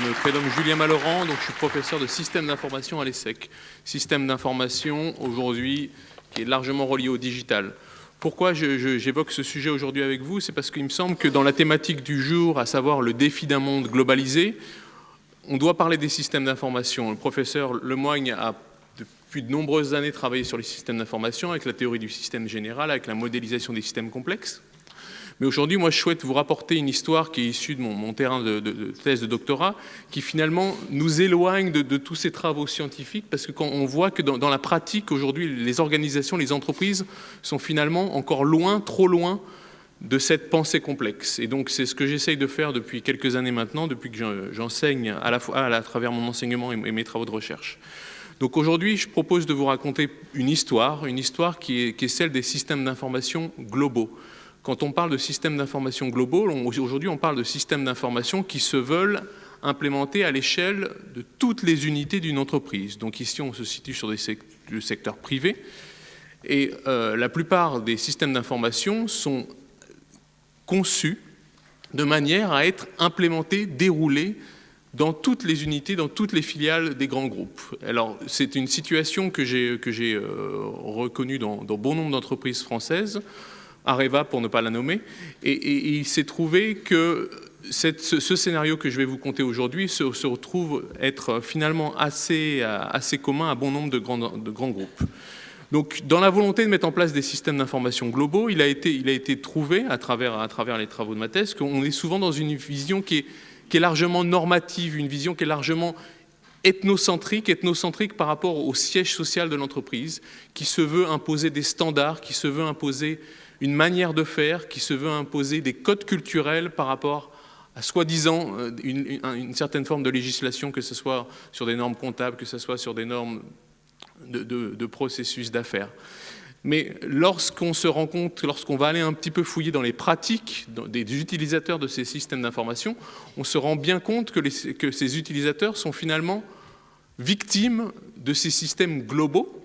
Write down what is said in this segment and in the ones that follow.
me prénomme Julien Malorand, donc je suis professeur de système d'information à l'ESSEC. Système d'information, aujourd'hui, qui est largement relié au digital. Pourquoi j'évoque ce sujet aujourd'hui avec vous? C'est parce qu'il me semble que dans la thématique du jour, à savoir le défi d'un monde globalisé, on doit parler des systèmes d'information. Le professeur Lemoigne a depuis de nombreuses années travaillé sur les systèmes d'information, avec la théorie du système général, avec la modélisation des systèmes complexes. Mais aujourd'hui, moi, je souhaite vous rapporter une histoire qui est issue de mon terrain de thèse de doctorat, qui finalement nous éloigne de tous ces travaux scientifiques, parce que quand on voit que dans la pratique, aujourd'hui, les organisations, les entreprises sont finalement encore loin, trop loin de cette pensée complexe. Et donc, c'est ce que j'essaye de faire depuis quelques années maintenant, depuis que j'enseigne à la fois à travers mon enseignement et mes travaux de recherche. Donc aujourd'hui, je propose de vous raconter une histoire qui est celle des systèmes d'information globaux. Quand on parle de systèmes d'information globaux, aujourd'hui on parle de systèmes d'information qui se veulent implémentés à l'échelle de toutes les unités d'une entreprise. Donc ici on se situe sur le secteur privé et la plupart des systèmes d'information sont conçus de manière à être implémentés, déroulés dans toutes les unités, dans toutes les filiales des grands groupes. Alors c'est une situation que j'ai reconnue dans bon nombre d'entreprises françaises, Areva pour ne pas la nommer, et il s'est trouvé que ce scénario que je vais vous conter aujourd'hui se retrouve être finalement assez commun à bon nombre de grands groupes. Donc dans la volonté de mettre en place des systèmes d'information globaux, il a été trouvé à travers les travaux de ma thèse qu'on est souvent dans une vision qui est largement normative, une vision qui est largement ethnocentrique par rapport au siège social de l'entreprise, qui se veut imposer des standards, qui se veut imposer une manière de faire, qui se veut imposer des codes culturels par rapport à soi-disant une certaine forme de législation, que ce soit sur des normes comptables, que ce soit sur des normes de processus d'affaires. Mais lorsqu'on se rend compte, lorsqu'on va aller un petit peu fouiller dans les pratiques des utilisateurs de ces systèmes d'information, on se rend bien compte que ces utilisateurs sont finalement victimes de ces systèmes globaux,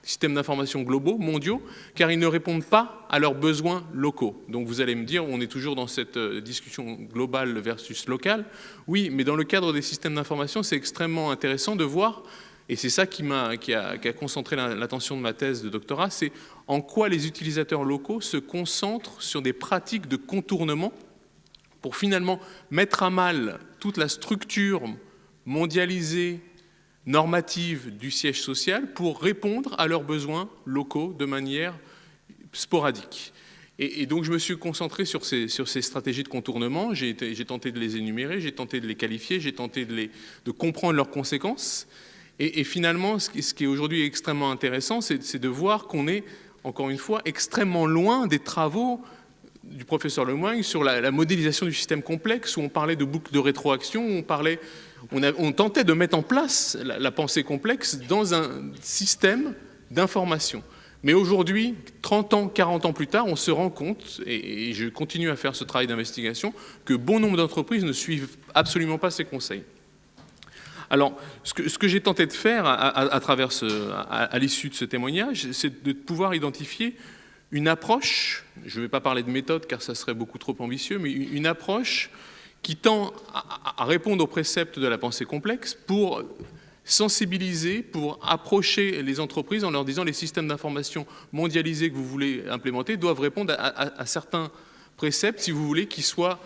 systèmes d'information globaux, mondiaux, car ils ne répondent pas à leurs besoins locaux. Donc vous allez me dire, on est toujours dans cette discussion globale versus locale. Oui, mais dans le cadre des systèmes d'information, c'est extrêmement intéressant de voir, et c'est ça qui a concentré l'attention de ma thèse de doctorat, c'est en quoi les utilisateurs locaux se concentrent sur des pratiques de contournement pour finalement mettre à mal toute la structure mondialisée, normative du siège social pour répondre à leurs besoins locaux de manière sporadique. Et donc je me suis concentré sur ces stratégies de contournement, j'ai tenté de les énumérer, j'ai tenté de les qualifier, j'ai tenté de comprendre leurs conséquences. Et finalement, ce qui est aujourd'hui extrêmement intéressant, c'est de voir qu'on est, encore une fois, extrêmement loin des travaux du professeur Lemoigne sur la modélisation du système complexe, où on parlait de boucles de rétroaction, où on tentait de mettre en place la pensée complexe dans un système d'information. Mais aujourd'hui, 30 ans, 40 ans plus tard, on se rend compte, et je continue à faire ce travail d'investigation, que bon nombre d'entreprises ne suivent absolument pas ces conseils. Alors, ce que j'ai tenté de faire à l'issue de ce témoignage, c'est de pouvoir identifier une approche, je ne vais pas parler de méthode car ça serait beaucoup trop ambitieux, mais une approche qui tend à répondre aux préceptes de la pensée complexe pour sensibiliser, pour approcher les entreprises en leur disant les systèmes d'information mondialisés que vous voulez implémenter doivent répondre à certains préceptes, si vous voulez, qui soient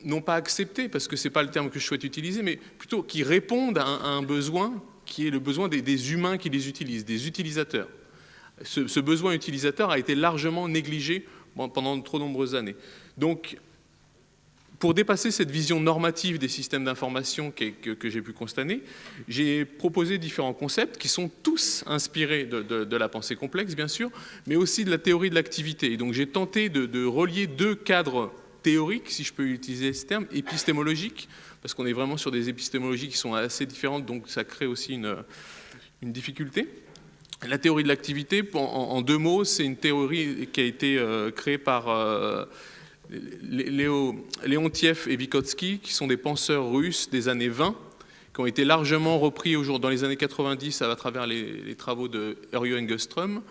non pas acceptés, parce que ce n'est pas le terme que je souhaite utiliser, mais plutôt qui répondent à un besoin qui est le besoin des humains qui les utilisent, des utilisateurs. Ce besoin utilisateur a été largement négligé pendant de trop nombreuses années. Donc, pour dépasser cette vision normative des systèmes d'information que j'ai pu constater, j'ai proposé différents concepts qui sont tous inspirés de la pensée complexe, bien sûr, mais aussi de la théorie de l'activité. Et donc, j'ai tenté de relier deux cadres théoriques, si je peux utiliser ce terme, épistémologiques, parce qu'on est vraiment sur des épistémologies qui sont assez différentes, donc ça crée aussi une difficulté. La théorie de l'activité, en deux mots, c'est une théorie qui a été créée par Leontiev et Vygotsky, qui sont des penseurs russes des années 20, qui ont été largement repris dans les années 90 à travers les travaux de Uriah Engelström.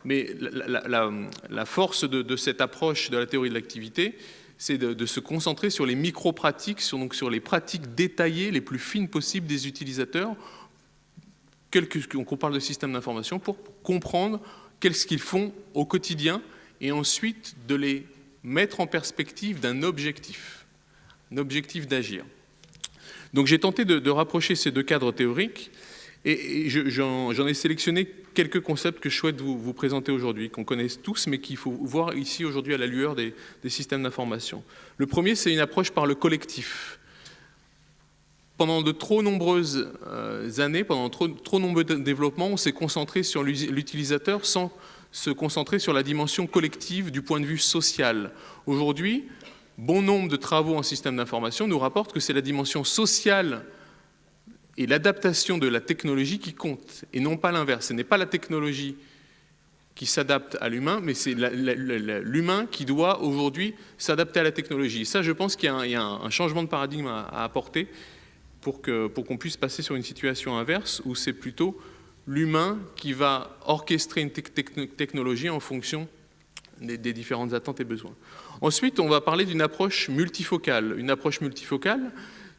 Mais la force de cette approche de la théorie de l'activité, c'est de se concentrer sur les micro-pratiques, donc sur les pratiques détaillées les plus fines possibles des utilisateurs, qu'on parle de système d'information, pour comprendre qu'est-ce qu'ils font au quotidien et ensuite de les mettre en perspective d'un objectif d'agir. Donc j'ai tenté de rapprocher ces deux cadres théoriques et j'en ai sélectionné quelques concepts que je souhaite vous présenter aujourd'hui, qu'on connaisse tous, mais qu'il faut voir ici aujourd'hui à la lueur des systèmes d'information. Le premier, c'est une approche par le collectif. Pendant de trop nombreuses années, pendant trop nombreux développements, on s'est concentré sur l'utilisateur sans se concentrer sur la dimension collective du point de vue social. Aujourd'hui, bon nombre de travaux en système d'information nous rapportent que c'est la dimension sociale et l'adaptation de la technologie qui compte, et non pas l'inverse. Ce n'est pas la technologie qui s'adapte à l'humain, mais c'est l'humain qui doit aujourd'hui s'adapter à la technologie. Ça, je pense qu'il y a un changement de paradigme à apporter pour qu'on puisse passer sur une situation inverse, où c'est plutôt l'humain qui va orchestrer une technologie en fonction des différentes attentes et besoins. Ensuite, on va parler d'une approche multifocale. Une approche multifocale,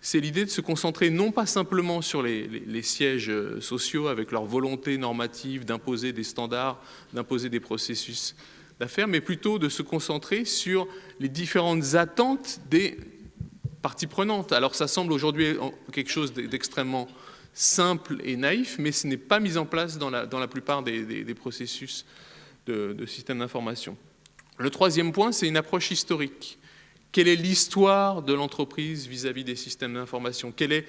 c'est l'idée de se concentrer non pas simplement sur les sièges sociaux avec leur volonté normative d'imposer des standards, d'imposer des processus d'affaires, mais plutôt de se concentrer sur les différentes attentes des parties prenantes. Alors ça semble aujourd'hui quelque chose d'extrêmement simple et naïf, mais ce n'est pas mis en place dans la plupart des processus de systèmes d'information. Le troisième point, c'est une approche historique. Quelle est l'histoire de l'entreprise vis-à-vis des systèmes d'information? Quelle est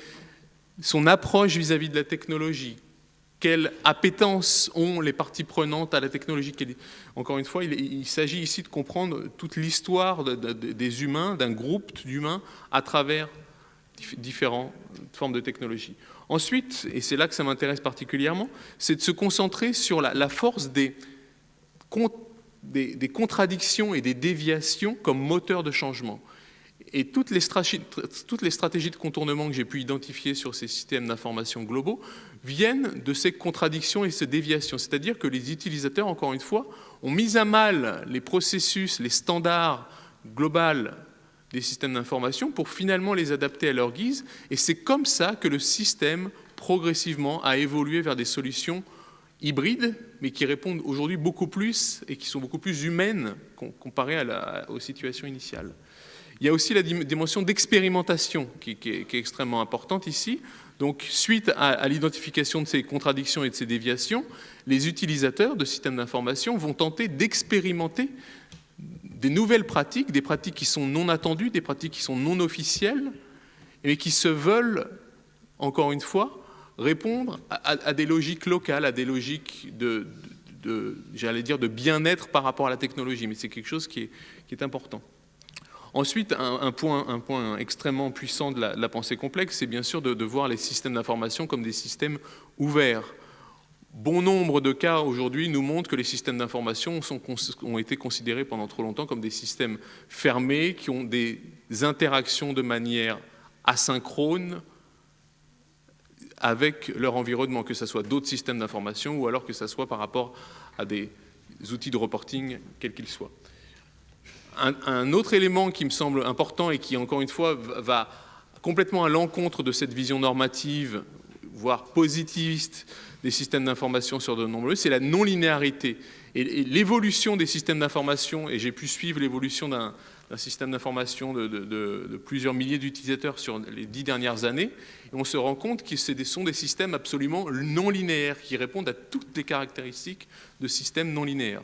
son approche vis-à-vis de la technologie? Quelle appétence ont les parties prenantes à la technologie? Encore une fois, il s'agit ici de comprendre toute l'histoire des humains, d'un groupe d'humains, à travers différentes formes de technologie. Ensuite, et c'est là que ça m'intéresse particulièrement, c'est de se concentrer sur la force des contradictions et des déviations comme moteur de changement. Et toutes les stratégies de contournement que j'ai pu identifier sur ces systèmes d'information globaux viennent de ces contradictions et ces déviations. C'est-à-dire que les utilisateurs, encore une fois, ont mis à mal les processus, les standards globaux des systèmes d'information pour finalement les adapter à leur guise. Et c'est comme ça que le système, progressivement, a évolué vers des solutions hybrides, mais qui répondent aujourd'hui beaucoup plus et qui sont beaucoup plus humaines comparées aux situations initiales. Il y a aussi la dimension d'expérimentation qui est extrêmement importante ici. Donc, suite à l'identification de ces contradictions et de ces déviations, les utilisateurs de systèmes d'information vont tenter d'expérimenter des nouvelles pratiques, des pratiques qui sont non attendues, des pratiques qui sont non officielles, mais qui se veulent, encore une fois, répondre à des logiques locales, à des logiques j'allais dire, de bien-être par rapport à la technologie. Mais c'est quelque chose qui est important. Ensuite, un point extrêmement puissant de la pensée complexe, c'est bien sûr de voir les systèmes d'information comme des systèmes ouverts. Bon nombre de cas aujourd'hui nous montrent que les systèmes d'information ont été considérés pendant trop longtemps comme des systèmes fermés, qui ont des interactions de manière asynchrone avec leur environnement, que ce soit d'autres systèmes d'information ou alors que ce soit par rapport à des outils de reporting, quels qu'ils soient. Un autre élément qui me semble important et qui, encore une fois, va complètement à l'encontre de cette vision normative, voire positiviste des systèmes d'information sur de nombreux, c'est la non-linéarité. Et l'évolution des systèmes d'information, et j'ai pu suivre l'évolution d'un système d'information de plusieurs milliers d'utilisateurs sur les 10 dernières années, et on se rend compte que ce sont des systèmes absolument non linéaires, qui répondent à toutes les caractéristiques de systèmes non linéaires.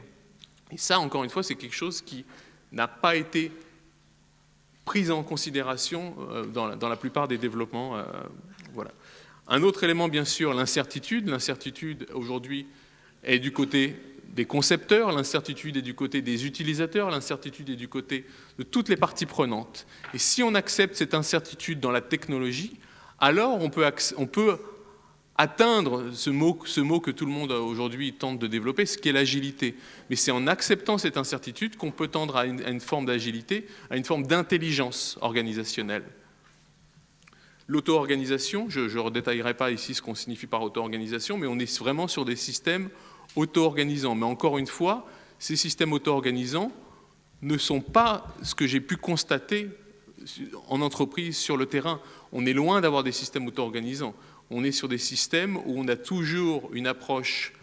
Et ça, encore une fois, c'est quelque chose qui n'a pas été prise en considération dans la plupart des développements. Voilà. Un autre élément, bien sûr, l'incertitude. L'incertitude, aujourd'hui, est du côté des concepteurs, l'incertitude est du côté des utilisateurs, l'incertitude est du côté de toutes les parties prenantes. Et si on accepte cette incertitude dans la technologie, alors on peut atteindre ce mot que tout le monde aujourd'hui tente de développer, ce qui est l'agilité. Mais c'est en acceptant cette incertitude qu'on peut tendre à une forme d'agilité, à une forme d'intelligence organisationnelle. L'auto-organisation, je ne redétaillerai pas ici ce qu'on signifie par auto-organisation, mais on est vraiment sur des systèmes auto-organisants. Mais encore une fois, ces systèmes auto-organisants ne sont pas ce que j'ai pu constater en entreprise sur le terrain. On est loin d'avoir des systèmes auto-organisants. On est sur des systèmes où on a toujours une approche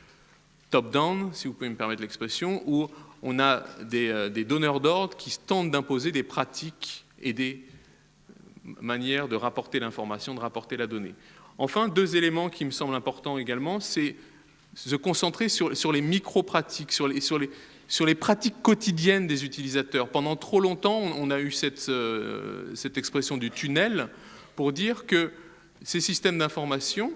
top-down, si vous pouvez me permettre l'expression, où on a des donneurs d'ordre qui tentent d'imposer des pratiques et des manières de rapporter l'information, de rapporter la donnée. Enfin, deux éléments qui me semblent importants également, c'est se concentrer sur les micro-pratiques, sur les pratiques quotidiennes des utilisateurs. Pendant trop longtemps, on a eu cette expression du tunnel pour dire que ces systèmes d'information,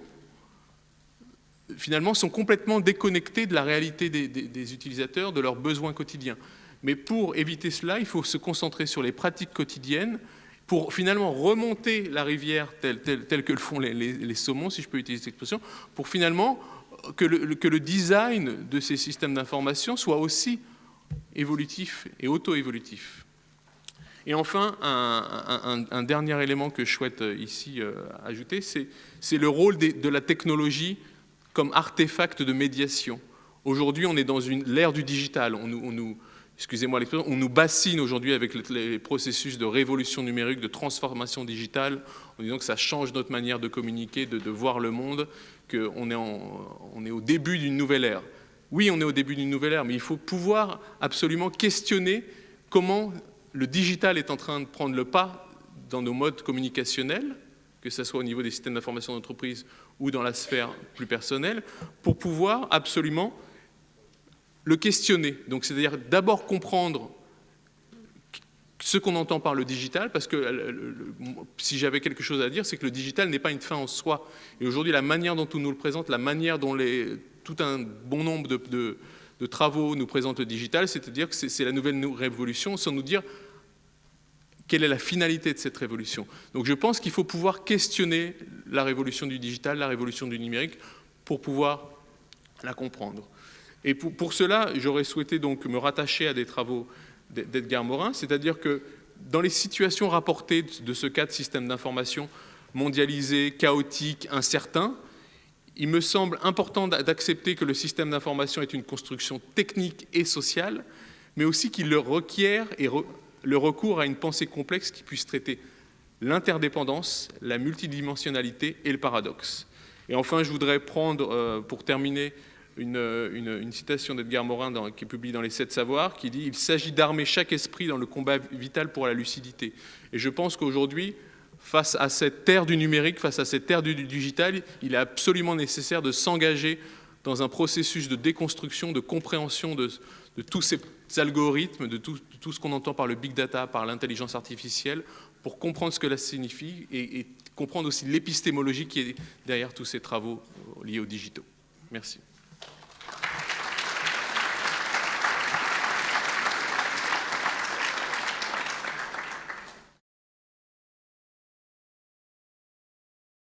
finalement, sont complètement déconnectés de la réalité des utilisateurs, de leurs besoins quotidiens. Mais pour éviter cela, il faut se concentrer sur les pratiques quotidiennes pour finalement remonter la rivière telle que le font les saumons, si je peux utiliser cette expression, pour finalement que le design de ces systèmes d'information soit aussi évolutif et auto-évolutif. Et enfin, un dernier élément que je souhaite ici ajouter, c'est le rôle de la technologie comme artefact de médiation. Aujourd'hui, on est dans l'ère du digital. Excusez-moi l'expression, on nous bassine aujourd'hui avec les processus de révolution numérique, de transformation digitale, en disant que ça change notre manière de communiquer, de voir le monde, qu'on est au début d'une nouvelle ère. Oui, on est au début d'une nouvelle ère, mais il faut pouvoir absolument questionner comment le digital est en train de prendre le pas dans nos modes communicationnels, que ce soit au niveau des systèmes d'information d'entreprise ou dans la sphère plus personnelle, pour pouvoir absolument le questionner. Donc, c'est-à-dire d'abord comprendre ce qu'on entend par le digital, parce que si j'avais quelque chose à dire, c'est que le digital n'est pas une fin en soi. Et aujourd'hui, la manière dont on nous le présente, la manière dont tout un bon nombre de travaux nous présentent le digital, c'est-à-dire que c'est la nouvelle révolution, sans nous dire quelle est la finalité de cette révolution. Donc je pense qu'il faut pouvoir questionner la révolution du digital, la révolution du numérique, pour pouvoir la comprendre. Et pour cela, j'aurais souhaité donc me rattacher à des travaux d'Edgar Morin, c'est-à-dire que dans les situations rapportées de ce cas de système d'information mondialisé, chaotique, incertain, il me semble important d'accepter que le système d'information est une construction technique et sociale, mais aussi qu'il requiert le recours à une pensée complexe qui puisse traiter l'interdépendance, la multidimensionnalité et le paradoxe. Et enfin, je voudrais prendre, pour terminer, une citation d'Edgar Morin qui est publiée dans Les 7 Savoirs, qui dit « Il s'agit d'armer chaque esprit dans le combat vital pour la lucidité ». Et je pense qu'aujourd'hui, face à cette ère du numérique, face à cette ère du digital, il est absolument nécessaire de s'engager dans un processus de déconstruction, de compréhension de tous ces algorithmes, de tout ce qu'on entend par le big data, par l'intelligence artificielle, pour comprendre ce que cela signifie et comprendre aussi l'épistémologie qui est derrière tous ces travaux liés aux digitaux. Merci.